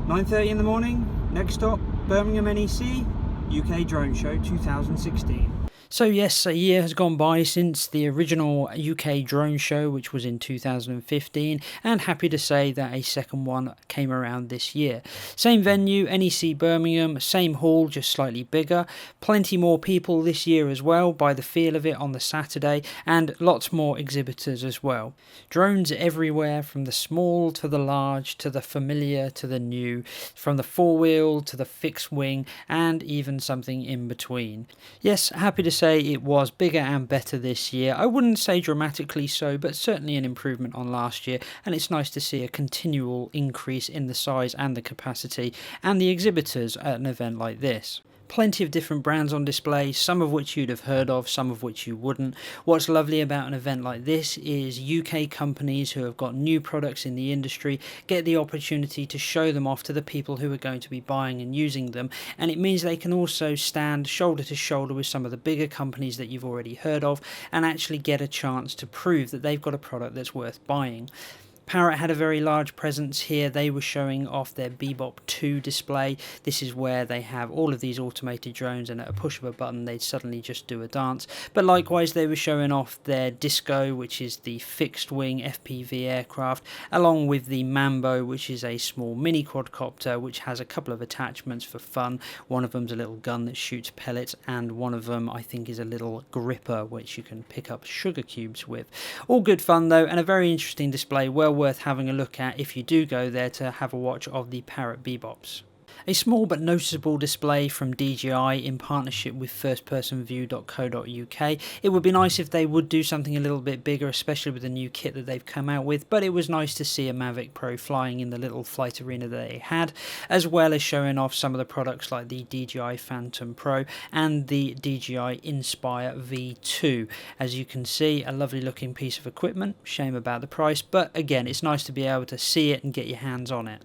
9:30 in the morning, next stop, Birmingham NEC, UK Drone Show 2016. So yes, a year has gone by since the original UK drone show, which was in 2015, and happy to say that a second one came around this year. Same venue, NEC Birmingham, same hall, just slightly bigger. Plenty more people this year as well, by the feel of it, on the Saturday, and lots more exhibitors as well. Drones everywhere, from the small to the large, to the familiar to the new, from the four-wheel to the fixed wing, and even something in between. Yes, happy to say it was bigger and better this year. I wouldn't say dramatically so, but certainly an improvement on last year, and it's nice to see a continual increase in the size and the capacity and the exhibitors at an event like this. Plenty of different brands on display, some of which you'd have heard of, some of which you wouldn't. What's lovely about an event like this is UK companies who have got new products in the industry get the opportunity to show them off to the people who are going to be buying and using them, and it means they can also stand shoulder to shoulder with some of the bigger companies that you've already heard of and actually get a chance to prove that they've got a product that's worth buying. Parrot had a very large presence here. They were showing off their Bebop 2 display. This is where they have all of these automated drones, and at a push of a button they'd suddenly just do a dance. But likewise they were showing off their Disco, which is the fixed wing FPV aircraft, along with the Mambo, which is a small mini quadcopter which has a couple of attachments for fun. One of them's a little gun that shoots pellets, and one of them I think is a little gripper which you can pick up sugar cubes with. All good fun though, and a very interesting display, well worth having a look at if you do go there to have a watch of the Parrot Bebops. A small but noticeable display from DJI in partnership with firstpersonview.co.uk. It would be nice if they would do something a little bit bigger, especially with the new kit that they've come out with, but it was nice to see a Mavic Pro flying in the little flight arena that they had, as well as showing off some of the products like the DJI Phantom Pro and the DJI Inspire V2. As you can see, a lovely looking piece of equipment, shame about the price, but again, it's nice to be able to see it and get your hands on it.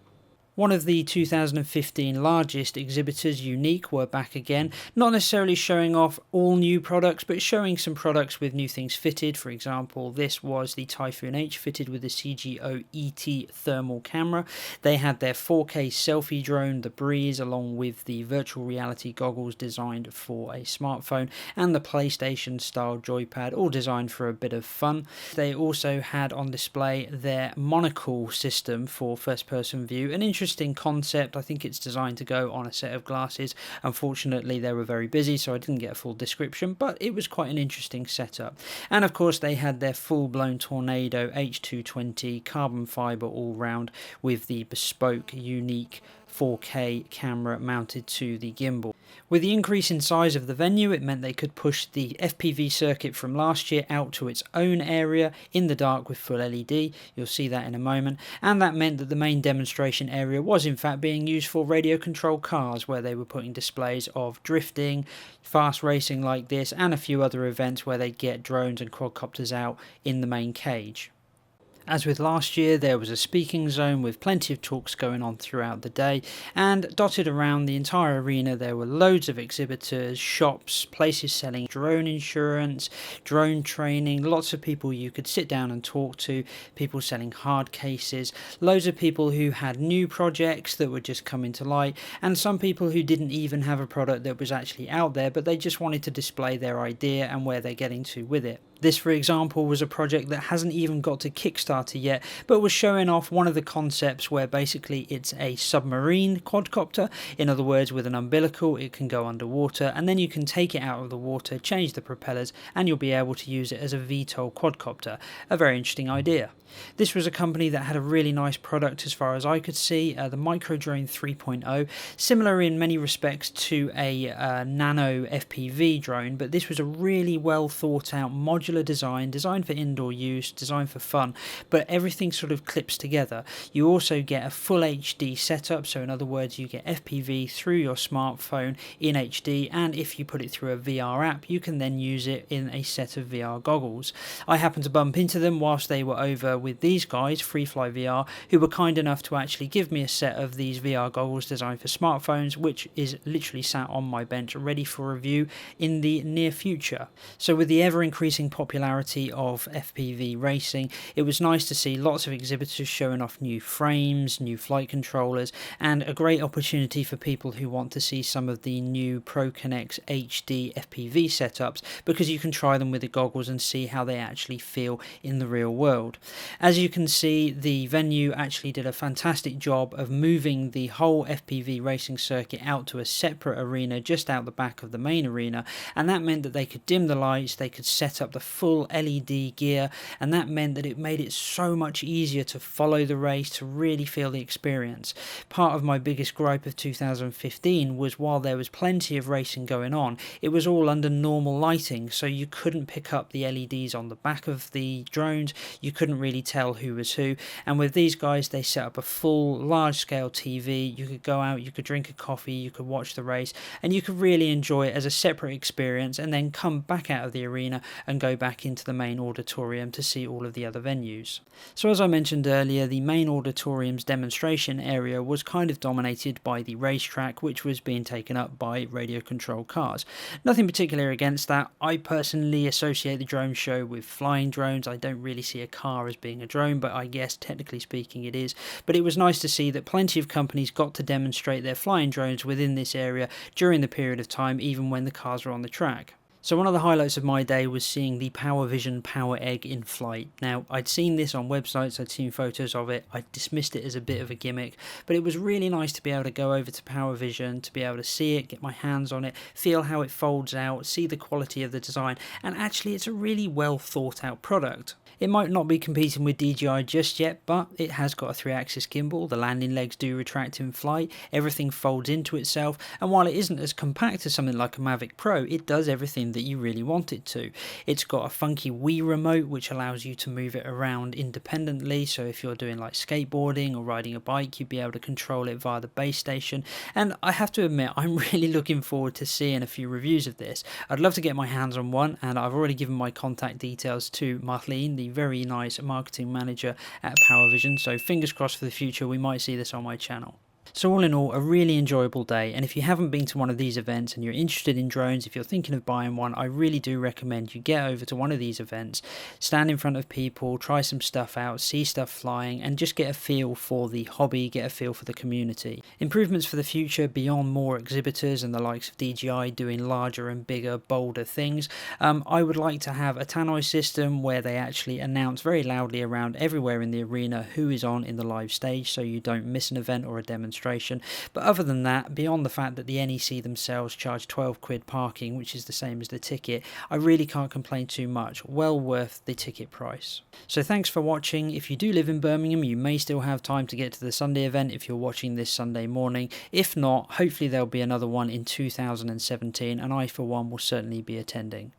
One of the 2015 largest exhibitors, Unique, were back again, not necessarily showing off all new products, but showing some products with new things fitted. For example, this was the Typhoon H fitted with the CGO ET thermal camera. They had their 4K selfie drone, the Breeze, along with the virtual reality goggles designed for a smartphone, and the PlayStation style joypad, all designed for a bit of fun. They also had on display their monocle system for first person view, an interesting concept. I think it's designed to go on a set of glasses. Unfortunately they were very busy, so I didn't get a full description, but it was quite an interesting setup. And of course they had their full-blown Tornado H220 carbon fibre all-round with the bespoke Unique 4K camera mounted to the gimbal. With the increase in size of the venue, it meant they could push the FPV circuit from last year out to its own area in the dark with full LED. You'll see that in a moment. And that meant that the main demonstration area was in fact being used for radio control cars, where they were putting displays of drifting, fast racing like this, and a few other events where they get drones and quadcopters out in the main cage. As with last year, there was a speaking zone with plenty of talks going on throughout the day, and dotted around the entire arena there were loads of exhibitors, shops, places selling drone insurance, drone training, lots of people you could sit down and talk to, people selling hard cases, loads of people who had new projects that were just coming to light, and some people who didn't even have a product that was actually out there, but they just wanted to display their idea and where they're getting to with it. This, for example, was a project that hasn't even got to Kickstarter yet, but was showing off one of the concepts where basically it's a submarine quadcopter. In other words, with an umbilical, it can go underwater, and then you can take it out of the water, change the propellers, and you'll be able to use it as a VTOL quadcopter. A very interesting idea. This was a company that had a really nice product as far as I could see, the Microdrone 3.0, similar in many respects to a nano FPV drone, but this was a really well thought out modular design, designed for indoor use, designed for fun, but everything sort of clips together. You also get a full HD setup, so in other words you get FPV through your smartphone in HD, and if you put it through a VR app you can then use it in a set of VR goggles. I happened to bump into them whilst they were over with these guys, Freefly VR, who were kind enough to actually give me a set of these VR goggles designed for smartphones, which is literally sat on my bench ready for review in the near future. So with the ever increasing popularity popularity of FPV racing, it was nice to see lots of exhibitors showing off new frames, new flight controllers, and a great opportunity for people who want to see some of the new ProConnex HD FPV setups, because you can try them with the goggles and see how they actually feel in the real world. As you can see, the venue actually did a fantastic job of moving the whole FPV racing circuit out to a separate arena just out the back of the main arena, and that meant that they could dim the lights, they could set up the full LED gear, and that meant that it made it so much easier to follow the race, to really feel the experience. Part of my biggest gripe of 2015 was, while there was plenty of racing going on, it was all under normal lighting, so you couldn't pick up the LEDs on the back of the drones, you couldn't really tell who was who. And with these guys, they set up a full large scale TV, you could go out, you could drink a coffee, you could watch the race, and you could really enjoy it as a separate experience, and then come back out of the arena and go back into the main auditorium to see all of the other venues. So as I mentioned earlier, the main auditorium's demonstration area was kind of dominated by the racetrack, which was being taken up by radio controlled cars. Nothing particular against that. I personally associate the drone show with flying drones. I don't really see a car as being a drone, but I guess technically speaking it is. But it was nice to see that plenty of companies got to demonstrate their flying drones within this area during the period of time, even when the cars were on the track. So one of the highlights of my day was seeing the PowerVision Power Egg in flight. Now, I'd seen this on websites, I'd seen photos of it, I dismissed it as a bit of a gimmick, but it was really nice to be able to go over to PowerVision, to be able to see it, get my hands on it, feel how it folds out, see the quality of the design, and actually it's a really well thought out product. It might not be competing with DJI just yet, but it has got a 3-axis gimbal, the landing legs do retract in flight, everything folds into itself, and while it isn't as compact as something like a Mavic Pro, it does everything that you really want it to. It's got a funky Wii remote which allows you to move it around independently, so if you're doing like skateboarding or riding a bike, you'd be able to control it via the base station, and I have to admit, I'm really looking forward to seeing a few reviews of this. I'd love to get my hands on one, and I've already given my contact details to Marlene, the very nice marketing manager at PowerVision, so fingers crossed for the future we might see this on my channel. So all in all, a really enjoyable day, and if you haven't been to one of these events and you're interested in drones, if you're thinking of buying one, I really do recommend you get over to one of these events, stand in front of people, try some stuff out, see stuff flying, and just get a feel for the hobby, get a feel for the community. Improvements for the future beyond more exhibitors and the likes of DJI doing larger and bigger, bolder things. I would like to have a tannoy system where they actually announce very loudly around everywhere in the arena who is on in the live stage, so you don't miss an event or a demonstration. But other than that, beyond the fact that the NEC themselves charge 12 quid parking, which is the same as the ticket, I really can't complain too much. Well worth the ticket price. So thanks for watching. If you do live in Birmingham, you may still have time to get to the Sunday event if you're watching this Sunday morning. If not, hopefully there'll be another one in 2017, and I for one will certainly be attending.